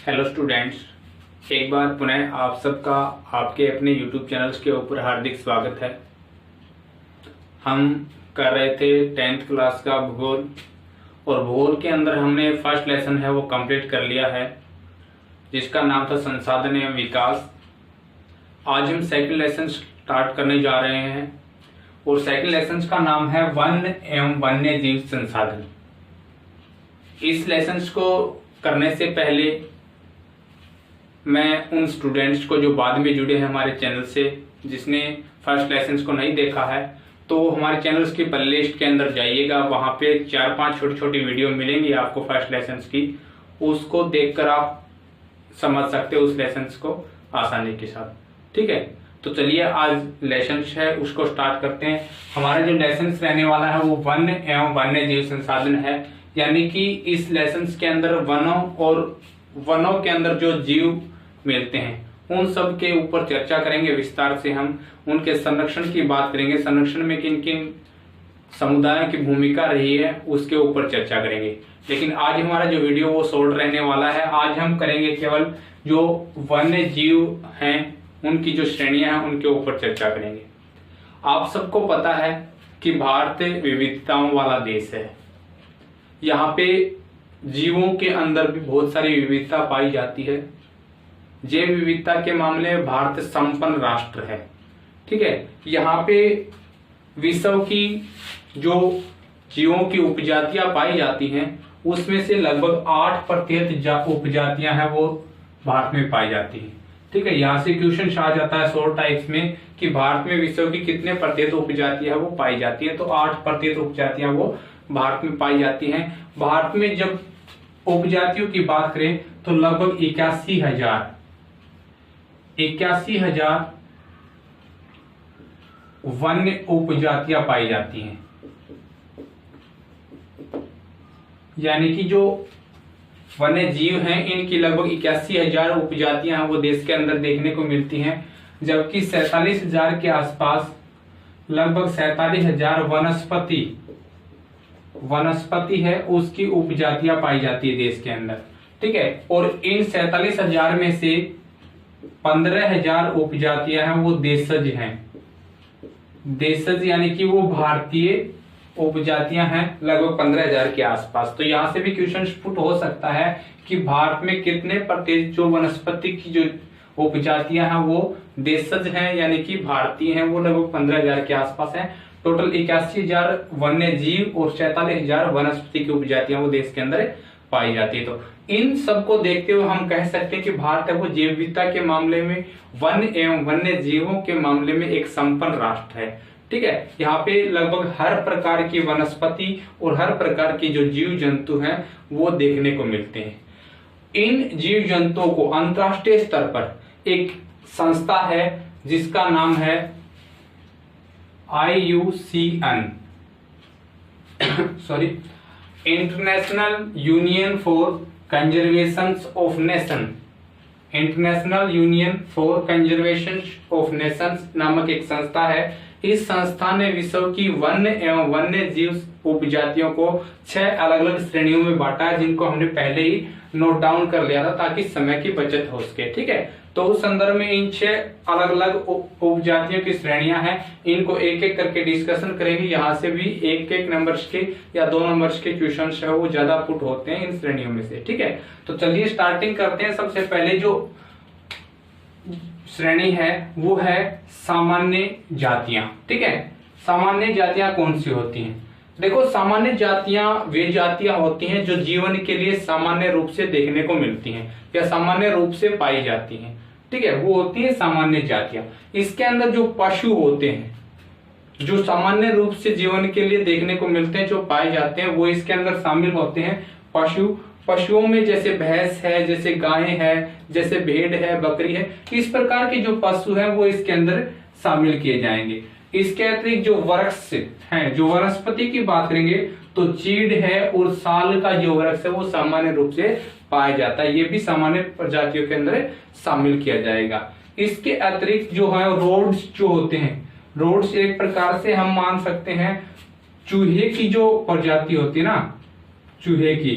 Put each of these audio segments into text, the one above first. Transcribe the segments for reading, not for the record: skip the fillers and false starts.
Hello students, एक बार पुनः आप सबका आपके अपने यूट्यूब चैनल्स के ऊपर हार्दिक स्वागत है। हम कर रहे थे 10th क्लास का भूगोल और भूगोल के अंदर हमने फर्स्ट लेसन है वो कंप्लीट कर लिया है, जिसका नाम था संसाधन एवं विकास। आज हम सेकंड लेसन स्टार्ट करने जा रहे हैं और सेकंड लेसन का नाम है वन एवं वन्य जीव संसाधन। इस लेसन को करने से पहले मैं उन स्टूडेंट्स को जो बाद में जुड़े हैं हमारे चैनल से, जिसने फर्स्ट लेसन को नहीं देखा है, तो हमारे चैनल्स की प्लेलिस्ट के अंदर जाइएगा। वहां पे 4-5 छोटी छोटी वीडियो मिलेंगी आपको फर्स्ट लेसन की, उसको देखकर आप समझ सकते हो उस लेसन को आसानी के साथ। ठीक है, तो चलिए आज लेसन है उसको स्टार्ट करते हैं। हमारा जो लेसन रहने वाला है वो वन एवं वन्य जीव संसाधन है, यानी कि इस लेसन के अंदर वनों के अंदर जो जीव मिलते हैं उन सब के ऊपर चर्चा करेंगे विस्तार से। हम उनके संरक्षण की बात करेंगे, संरक्षण में किन किन समुदायों की भूमिका रही है उसके ऊपर चर्चा करेंगे। लेकिन आज हमारा जो वीडियो वो शॉर्ट रहने वाला है। आज हम करेंगे केवल जो वन्य जीव हैं उनकी जो श्रेणियां हैं उनके ऊपर चर्चा करेंगे। आप सबको पता है कि भारत विविधताओं वाला देश है। यहाँ पे जीवों के अंदर भी बहुत सारी विविधता पाई जाती है। जैव विविधता के मामले में भारत संपन्न राष्ट्र है। ठीक है, यहाँ पे विश्व की जो जीवों की उपजातियां पाई जाती हैं उसमें से लगभग 8% उपजातियां हैं वो भारत में पाई जाती हैं। ठीक है, यहाँ से क्वेश्चन आ जाता है शॉर्ट टाइप्स में कि भारत में विश्व की कितने प्रतिशत उपजातियां वो पाई जाती है, तो 8% उपजातियां वो भारत में पाई जाती हैं। भारत में जब उपजातियों की बात करें तो लगभग 81,000 वन्य उपजातियां पाई जाती हैं। यानी कि जो वन्य जीव हैं इनकी लगभग 81,000 उपजातियां हैं वो देश के अंदर देखने को मिलती हैं, जबकि 47,000 के आसपास लगभग 47,000 वनस्पति है उसकी उपजातियां पाई जाती है देश के अंदर। ठीक है, और इन 47,000 में से 15,000 उपजातियां हैं वो देशज हैं। देशज यानी कि वो भारतीय उपजातियां हैं लगभग 15,000 के आसपास। तो यहां से भी क्वेश्चन पुट हो सकता है कि भारत में कितने प्रतिशत जो वनस्पति की जो उपजातियां हैं वो देशज हैं यानी कि भारतीय हैं, वो लगभग 15,000 के आसपास है। टोटल 81,000 वन्य जीव और 47,000 वनस्पति की उपजातियां वो देश के अंदर पाई जाती है। तो इन सबको देखते हुए हम कह सकते हैं कि भारत है वो जैव विविधता के मामले में, वन एवं वन्य जीवों के मामले में एक संपन्न राष्ट्र है। ठीक है, यहाँ पे लगभग हर प्रकार की वनस्पति और हर प्रकार के जो जीव जंतु हैं वो देखने को मिलते हैं। इन जीव जंतुओं को अंतरराष्ट्रीय स्तर पर एक संस्था है जिसका नाम है IUCN international union for conservation of nation. International union for conservation of Nations नामक एक संस्था है। इस संस्था ने विश्व की वन्य एवं वन्य जीव उपजातियों को 6 अलग अलग श्रेणियों में बांटा है, जिनको हमने पहले ही नोट डाउन कर लिया था ताकि समय की बचत हो सके। ठीक है, तो उस संदर्भ में इन 6 अलग अलग उपजातियों की श्रेणियां हैं, इनको एक एक करके डिस्कशन करेंगे। यहाँ से भी एक नंबर्स के या 2 नंबर्स के क्वेश्चन है वो ज्यादा पुट होते हैं इन श्रेणियों में से। ठीक है, तो चलिए स्टार्टिंग करते हैं। सबसे पहले जो श्रेणी है वो है सामान्य जातियां। ठीक है, सामान्य जातियां कौन सी होती हैं? देखो, सामान्य जातियां वे जातियां होती हैं जो जीवन के लिए सामान्य रूप से देखने को मिलती हैं या सामान्य रूप से पाई जाती हैं। ठीक है, वो होती है सामान्य जातियां। इसके अंदर जो पशु होते हैं जो सामान्य रूप से जीवन के लिए देखने को मिलते हैं, जो पाए जाते हैं, वो इसके अंदर शामिल होते हैं। पशुओं में जैसे भैंस है, जैसे गाय है, जैसे भेड़ है, बकरी है, इस प्रकार के जो पशु है वो इसके अंदर शामिल किए जाएंगे। इसके अतिरिक्त जो वृक्ष है, जो वनस्पति की बात करेंगे तो चीड़ है और साल का जो वृक्ष है वो सामान्य रूप से पाया जाता है, ये भी सामान्य प्रजातियों के अंदर शामिल किया जाएगा। इसके अतिरिक्त जो है रोड्स जो होते हैं, रोड्स एक प्रकार से हम मान सकते हैं चूहे की जो प्रजाति होती है ना, चूहे की,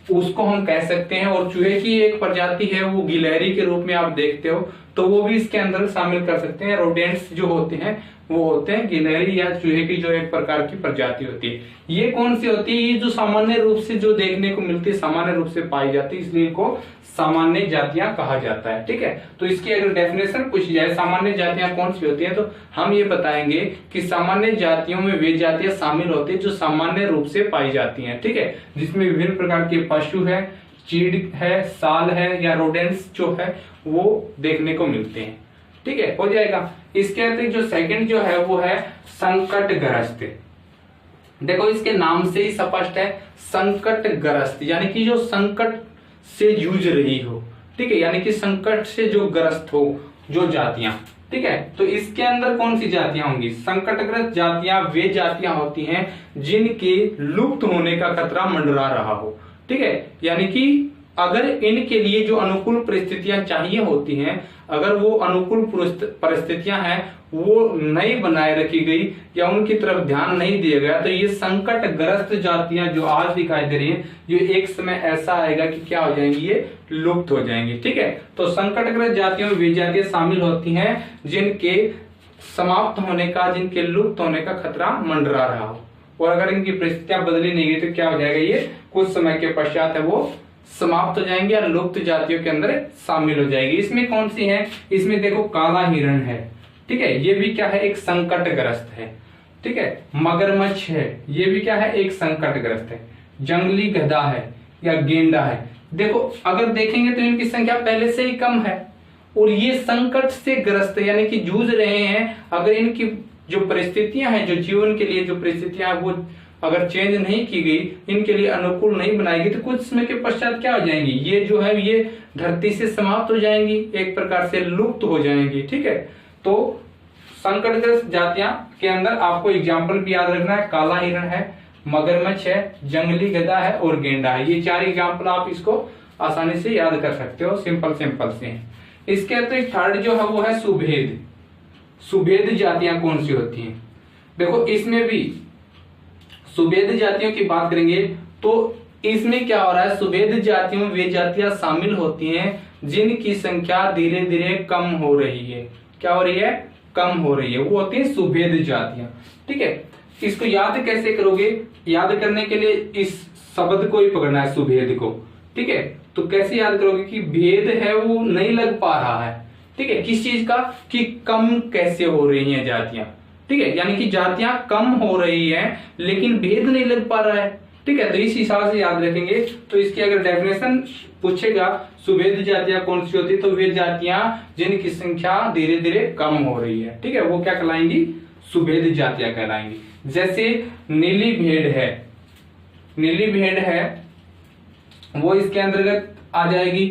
उसको हम कह सकते हैं। और चूहे की एक प्रजाति है वो गिलहरी के रूप में आप देखते हो, तो वो भी इसके अंदर शामिल कर सकते हैं। रोडेंट्स जो होते हैं वो होते हैं गिलहरी या चूहे की जो एक प्रकार की प्रजाति होती है। ये कौन सी होती है? ये जो सामान्य रूप से जो देखने को मिलती है, सामान्य रूप से पाई जाती है, इसलिए इनको सामान्य जातियां कहा जाता है। ठीक है, तो इसकी अगर डेफिनेशन पूछी जाए सामान्य जातियां कौन सी होती हैं, तो हम ये बताएंगे कि सामान्य जातियों में वे जातियां शामिल होती है जो सामान्य रूप से पाई जाती हैं। ठीक है, जिसमें विभिन्न प्रकार के पशु है, चीड़ है, साल है या रोडेंट्स जो है वो देखने को मिलते हैं। ठीक है, हो जाएगा। इसके अतिरिक्त जो सेकंड जो है वो है संकटग्रस्त। देखो इसके नाम से ही स्पष्ट है, संकटग्रस्त यानी कि जो संकट से जूझ रही हो। ठीक है, यानी कि संकट से जो ग्रस्त हो जो जातियां। ठीक है, तो इसके अंदर कौन सी जातियां होंगी? संकटग्रस्त जातियां वे जातियां होती हैं जिनके लुप्त होने का खतरा मंडरा रहा हो। ठीक है, यानी कि अगर इनके लिए जो अनुकूल परिस्थितियां चाहिए होती हैं, अगर वो अनुकूल परिस्थितियां हैं वो नहीं बनाए रखी गई या उनकी तरफ ध्यान नहीं दिया गया, तो ये संकटग्रस्त जातियां जो आज दिखाई दे रही हैं, ये एक समय ऐसा आएगा कि क्या हो जाएंगी? ये लुप्त हो जाएंगी। ठीक है, तो संकटग्रस्त जातियों में वे जातियां शामिल होती हैं जिनके समाप्त होने का, जिनके लुप्त होने का खतरा मंडरा रहा हो। और अगर इनकी परिस्थितियां बदली नहीं गई तो क्या हो जाएगा? ये कुछ समय के पश्चात है वो समाप्त हो जाएंगे या लुप्त जातियों के अंदर शामिल हो जाएगी। इसमें कौन सी है? इसमें देखो काला हिरण है। ठीक है, ये भी क्या है? एक संकटग्रस्त है। ठीक है, मगरमच्छ है, ये भी क्या है? एक संकटग्रस्त है। जंगली गधा है या गेंडा है। देखो अगर देखेंगे तो इनकी संख्या पहले से ही कम है और ये संकट से ग्रस्त यानी कि जूझ रहे हैं। अगर इनकी जो परिस्थितियां हैं, जो जीवन के लिए जो परिस्थितियां हैं, वो अगर चेंज नहीं की गई, इनके लिए अनुकूल नहीं बनाई गई, तो कुछ समय के पश्चात क्या हो जाएंगी? ये जो है ये धरती से समाप्त हो जाएंगी, एक प्रकार से लुप्त हो जाएंगी। ठीक है, तो संकटग्रस्त जातियां के अंदर आपको एग्जाम्पल भी याद रखना है, काला हिरण है, मगरमच्छ है, जंगली गधा है और गेंडा है। ये 4 एग्जाम्पल आप इसको आसानी से याद कर सकते हो, सिंपल से हैं। इसके अतिरिक्त थर्ड जो है वो है सुभेद। सुभेद जातियां कौन सी होती हैं? देखो इसमें भी सुभेद जातियों की बात करेंगे तो इसमें क्या हो रहा है? सुभेद जातियों में वे जातियां शामिल होती हैं जिनकी संख्या धीरे धीरे कम हो रही है। क्या हो रही है? कम हो रही है, वो होती है सुभेद जातियां। ठीक है, इसको याद कैसे करोगे? याद करने के लिए इस शब्द को ही पकड़ना है, सुभेद को। ठीक है, तो कैसे याद करोगे कि भेद है वो नहीं लग पा रहा है। ठीक है, किस चीज का? कि कम कैसे हो रही हैं जातियां। ठीक है, यानी कि जातियां कम हो रही हैं लेकिन भेद नहीं लग पा रहा है। ठीक है, तो इस हिसाब से याद रखेंगे। तो इसकी अगर डेफिनेशन पूछेगा सुभेद जातियां कौन सी होती है, तो वे जातियां जिनकी संख्या धीरे धीरे कम हो रही है। ठीक है, वो क्या कहलाएंगी? सुभेद जातियां कहलाएंगी। जैसे नीली भेड़ है, नीली भेड़ है वो इसके अंतर्गत आ जाएगी।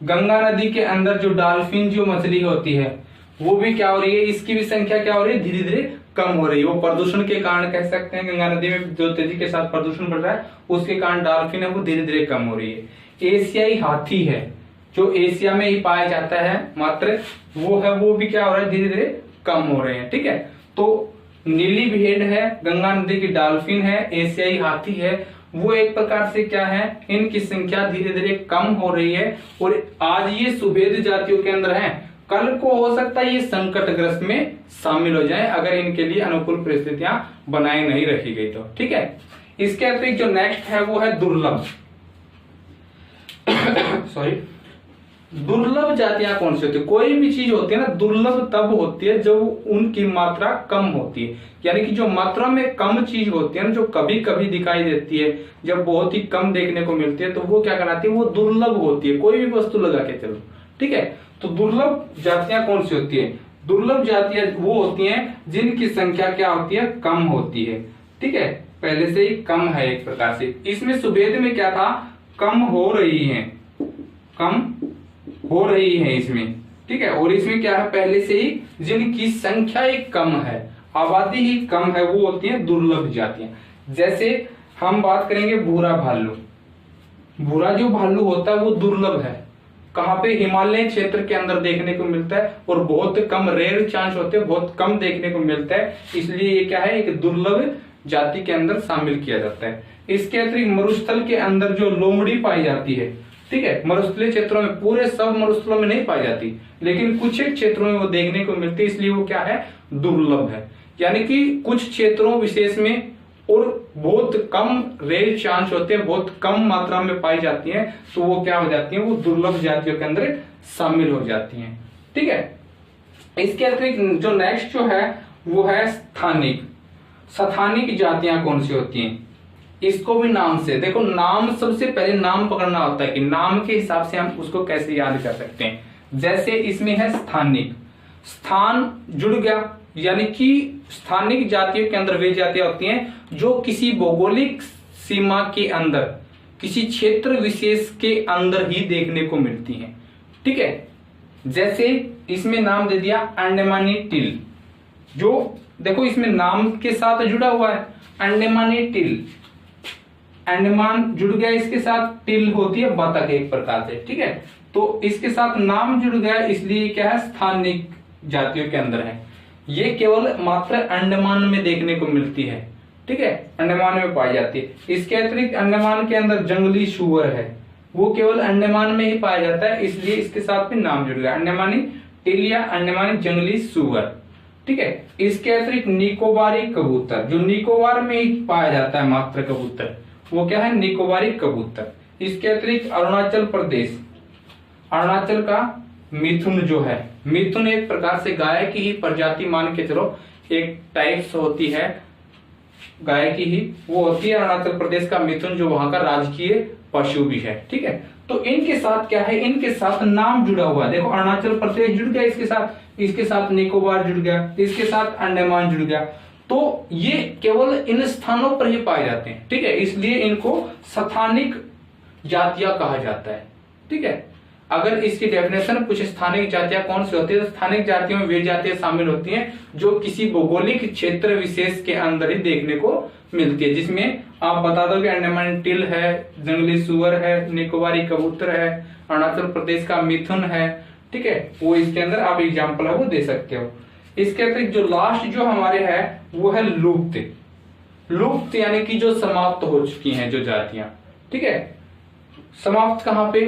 गंगा नदी के अंदर जो डॉल्फिन जो मछली होती है वो भी क्या हो रही है? इसकी भी संख्या क्या हो रही है? धीरे धीरे कम हो रही है। वो प्रदूषण के कारण कह सकते हैं, गंगा नदी में जो तेजी के साथ प्रदूषण बढ़ रहा है उसके कारण डॉल्फिन है वो धीरे धीरे कम हो रही है। एशियाई हाथी है जो एशिया में ही पाया जाता है मात्र, वो है वो भी क्या हो रहा है? धीरे धीरे कम हो रहे हैं। ठीक है, तो नीली भेड़ है, गंगा नदी की डॉल्फिन है, एशियाई हाथी है, वो एक प्रकार से क्या है? इनकी संख्या धीरे धीरे कम हो रही है और आज ये सुभेद जातियों के अंदर है। कल को हो सकता है ये संकटग्रस्त में शामिल हो जाए अगर इनके लिए अनुकूल परिस्थितियां बनाए नहीं रखी गई तो। ठीक है, इसके अतिरिक्त जो नेक्स्ट है वो है दुर्लभ। सॉरी, दुर्लभ जातियां कौन सी होती है? कोई भी चीज होती है ना दुर्लभ तब होती है जब उनकी मात्रा कम होती है। यानी कि जो मात्रा में कम चीज होती है ना, जो कभी कभी दिखाई देती है, जब बहुत ही कम देखने को मिलती है, तो वो क्या कहलाती है? वो दुर्लभ होती है। कोई भी वस्तु लगा के चलो। ठीक है, तो दुर्लभ जातियां कौन सी होती है? दुर्लभ जातियां वो होती हैं जिनकी संख्या क्या होती है? कम होती है। ठीक है, पहले से ही कम है एक प्रकार से। इसमें सुभेद में क्या था? कम हो रही है, कम हो रही है इसमें। ठीक है, और इसमें क्या है? पहले से ही जिनकी संख्या ही कम है, आबादी ही कम है, वो होती है दुर्लभ जातियां। जैसे हम बात करेंगे भूरा भालू। भूरा जो भालू होता है वो दुर्लभ है। कहाँ पे? हिमालय क्षेत्र के अंदर देखने को मिलता है और बहुत कम, रेयर चांस होते हैं, बहुत कम देखने को मिलता है, इसलिए ये क्या है? एक दुर्लभ जाति के अंदर शामिल किया जाता है। इसके अतिरिक्त मरुस्थल के अंदर जो लोमड़ी पाई जाती है, ठीक है, मरुस्थलीय क्षेत्रों में, पूरे सब मरुस्थलों में नहीं पाई जाती, लेकिन कुछ एक क्षेत्रों में वो देखने को मिलती है, इसलिए वो क्या है, दुर्लभ है। यानी कि कुछ क्षेत्रों विशेष में और बहुत कम रेयर चांस होते हैं, बहुत कम मात्रा में पाई जाती हैं, तो वो क्या हो जाती हैं, वो दुर्लभ जातियों के अंदर शामिल हो जाती हैं। ठीक है, इसके अतिरिक्त जो नेक्स्ट जो है वो है स्थानिक। स्थानिक जातियां कौन सी होती हैं, इसको भी नाम से देखो, नाम सबसे पहले नाम पकड़ना होता है कि नाम के हिसाब से हम उसको कैसे याद कर सकते हैं। जैसे इसमें है स्थानिक, स्थान जुड़ गया, यानी कि स्थानिक जातियों के अंदर वे जातियां होती हैं जो किसी भौगोलिक सीमा के अंदर, किसी क्षेत्र विशेष के अंदर ही देखने को मिलती हैं। ठीक है, जैसे इसमें नाम दे दिया अंडमानी टिल, जो देखो इसमें नाम के साथ जुड़ा हुआ है, अंडमानी टिल, अंडमान जुड़ गया इसके साथ, टिल होती है बतख एक प्रकार से। ठीक है, तो इसके साथ नाम जुड़ गया, इसलिए क्या है, स्थानिक जातियों के अंदर है। ये केवल मात्र अंडमान में देखने को मिलती है। ठीक है, अंडमान में पाई जाती है। इसके अतिरिक्त अंडमान के अंदर जंगली सूअर है, वो केवल अंडमान में ही पाया जाता है, इसलिए इसके साथ भी नाम जुड़ गया, अंडमानी टिल या अंडमानी जंगली सूअर। ठीक है, इसके अतिरिक्त निकोबारी कबूतर, जो निकोबार में ही पाया जाता है मात्र कबूतर, वो क्या है, निकोबारी कबूतर। इसके अतिरिक्त अरुणाचल प्रदेश, अरुणाचल का मिथुन जो है, मिथुन एक प्रकार से गाय की ही प्रजाति मान के चलो, एक टाइप्स होती है गाय की ही, वो होती है अरुणाचल प्रदेश का मिथुन, जो वहां का राजकीय पशु भी है। ठीक है, तो इनके साथ क्या है, इनके साथ नाम जुड़ा हुआ है। देखो अरुणाचल प्रदेश जुड़ गया इसके साथ निकोबार जुड़ गया, इसके साथ अंडमान जुड़ गया, तो ये केवल इन स्थानों पर ही पाए जाते हैं। ठीक है, इसलिए इनको स्थानिक जातियां कहा जाता है। ठीक है, अगर इसकी डेफिनेशन कुछ स्थानिक जातियां कौन सी होती है, तो स्थानिक जातियों में वे जातियां शामिल होती हैं जो किसी भौगोलिक क्षेत्र विशेष के अंदर ही देखने को मिलती है, जिसमें आप बता दो कि अंडमान टिल है, जंगली सुअर है, निकोबारी कबूतर है, अरुणाचल प्रदेश का मिथुन है। ठीक है, वो इसके अंदर आप एग्जाम्पल है वो दे सकते हो। इसके अतिरिक्त जो लास्ट जो हमारे है वो है लुप्त। लुप्त यानी कि जो समाप्त हो चुकी हैं जो जातियां। ठीक है, समाप्त कहां पे,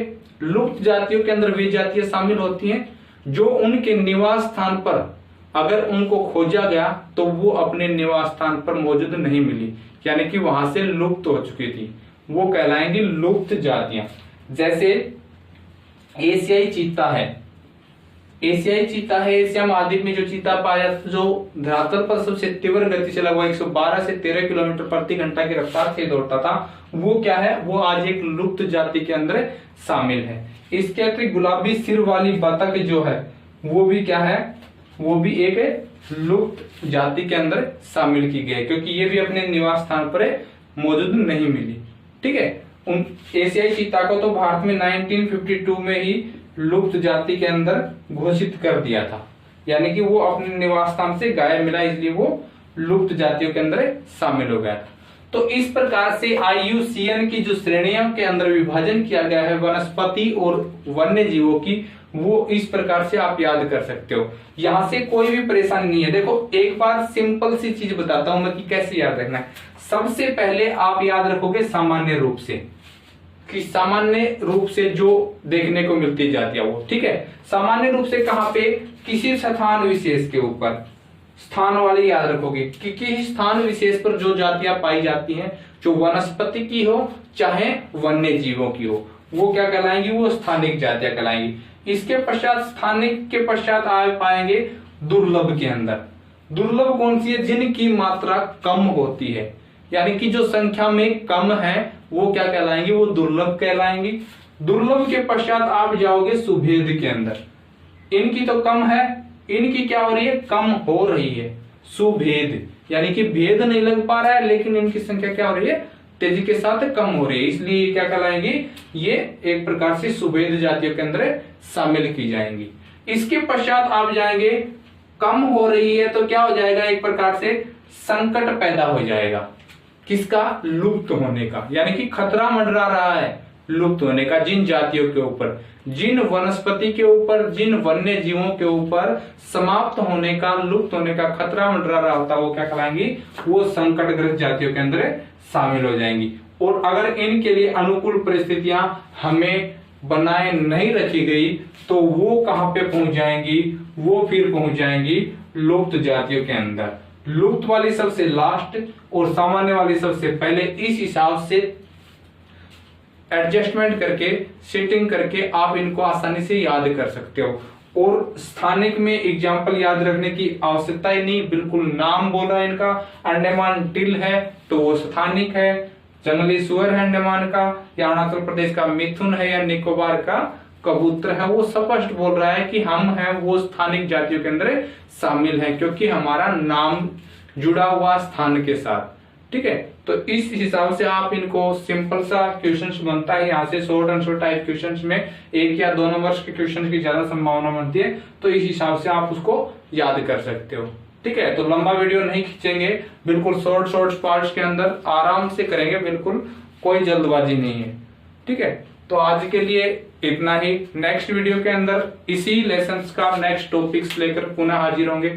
लुप्त जातियों के अंदर वे जातियां शामिल होती हैं जो उनके निवास स्थान पर अगर उनको खोजा गया तो वो अपने निवास स्थान पर मौजूद नहीं मिली, यानी कि वहां से लुप्त हो चुकी थी, वो कहलाएंगी लुप्त जातियां। जैसे एशियाई चीता है, एशियाई चीता है, एशिया महाद्वीप में जो चीता पाया जाता है, जो धरातल पर सबसे तीव्र गति से लगभग 112 से 13 किलोमीटर प्रति घंटा की रफ्तार से दौड़ता था, वो क्या है, वो आज एक लुप्त जाति के अंदर शामिल है। इसके अतिरिक्त गुलाबी सिर वाली बतख जो है वो भी क्या है, वो भी एक लुप्त जाति के अंदर शामिल की गई, क्योंकि ये भी अपने निवास स्थान पर मौजूद नहीं मिली। ठीक है, उन एशियाई चीता को तो भारत में 1952 में ही लुप्त जाति के अंदर घोषित कर दिया था, यानी कि वो अपने निवास स्थान से गायब मिला, इसलिए वो लुप्त जातियों के अंदर शामिल हो गया था। तो इस प्रकार से IUCN की जो श्रेणियों के अंदर विभाजन किया गया है वनस्पति और वन्य जीवों की, वो इस प्रकार से आप याद कर सकते हो, यहां से कोई भी परेशानी नहीं है। देखो एक बार सिंपल सी चीज बताता हूं मैं कि कैसे याद रखना है। सबसे पहले आप याद रखोगे सामान्य रूप से, कि सामान्य रूप से जो देखने को मिलती जाती है वो। ठीक है, सामान्य रूप से कहां पे, किसी स्थान विशेष के ऊपर, स्थान वाले याद रखोगे कि किसी स्थान विशेष पर जो जातियां पाई जाती हैं, जो वनस्पति की हो चाहे वन्य जीवों की हो, वो क्या कहलाएंगी, वो स्थानिक जातियां कहलाएंगी। इसके पश्चात स्थानिक के पश्चात आ पाएंगे दुर्लभ के अंदर। दुर्लभ कौन सी है, जिनकी मात्रा कम होती है, यानी कि जो संख्या में कम है वो क्या कहलाएंगी, वो दुर्लभ कहलाएंगी। दुर्लभ के पश्चात आप जाओगे सुभेद के अंदर, इनकी तो कम है, इनकी क्या हो रही है, कम हो रही है, सुभेद, यानी कि भेद नहीं लग पा रहा है लेकिन इनकी संख्या क्या हो रही है, तेजी के साथ कम हो रही है, इसलिए क्या कहलाएंगी, ये एक प्रकार से सुभेद जातियों के अंदर शामिल की जाएंगी। इसके पश्चात आप जाएंगे, कम हो रही है तो क्या हो जाएगा, एक प्रकार से संकट पैदा हो जाएगा, किसका, लुप्त होने का, यानी कि खतरा मंडरा रहा है लुप्त होने का जिन जातियों के ऊपर, जिन वनस्पति के ऊपर, जिन वन्य जीवों के ऊपर समाप्त होने का, लुप्त होने का खतरा मंडरा रहा होता, वो क्या कहलाएंगी, वो संकटग्रस्त जातियों के अंदर शामिल हो जाएंगी। और अगर इनके लिए अनुकूल परिस्थितियां हमें बनाए नहीं रखी गई तो वो कहां पे पहुंच जाएंगी, वो फिर पहुंच जाएंगी लुप्त जातियों के अंदर। लुप्त वाली सबसे लास्ट और सामान्य वाली सबसे पहले। इस हिसाब से एडजस्टमेंट करके, सेटिंग करके आप इनको आसानी से याद कर सकते हो। और स्थानिक में एग्जाम्पल याद रखने की आवश्यकता ही नहीं, बिल्कुल नाम बोला इनका। अंडमान टिल है तो वो स्थानिक है, जंगली सुअर है अंडमान का, या अरुणाचल प्रदेश का मिथुन है, या निकोबार का कबूतर है, वो स्पष्ट बोल रहा है कि हम हैं वो स्थानिक जातियों के अंदर शामिल हैं, क्योंकि हमारा नाम जुड़ा हुआ स्थान के साथ। ठीक है, तो इस हिसाब से आप इनको सिंपल सा क्वेश्चंस बनता है यहाँ से, शॉर्ट आंसर टाइप क्वेश्चंस में 1 या 2 नंबर्स के क्वेश्चन की ज्यादा संभावना बनती है, तो इस हिसाब से आप उसको याद कर सकते हो। ठीक है, तो लंबा वीडियो नहीं खींचेंगे, बिल्कुल शॉर्ट पार्ट्स के अंदर आराम से करेंगे, बिल्कुल कोई जल्दबाजी नहीं है। ठीक है, तो आज के लिए इतना ही। नेक्स्ट वीडियो के अंदर इसी लेसन का नेक्स्ट टॉपिक्स लेकर पुनः हाजिर होंगे।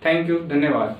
थैंक यू, धन्यवाद।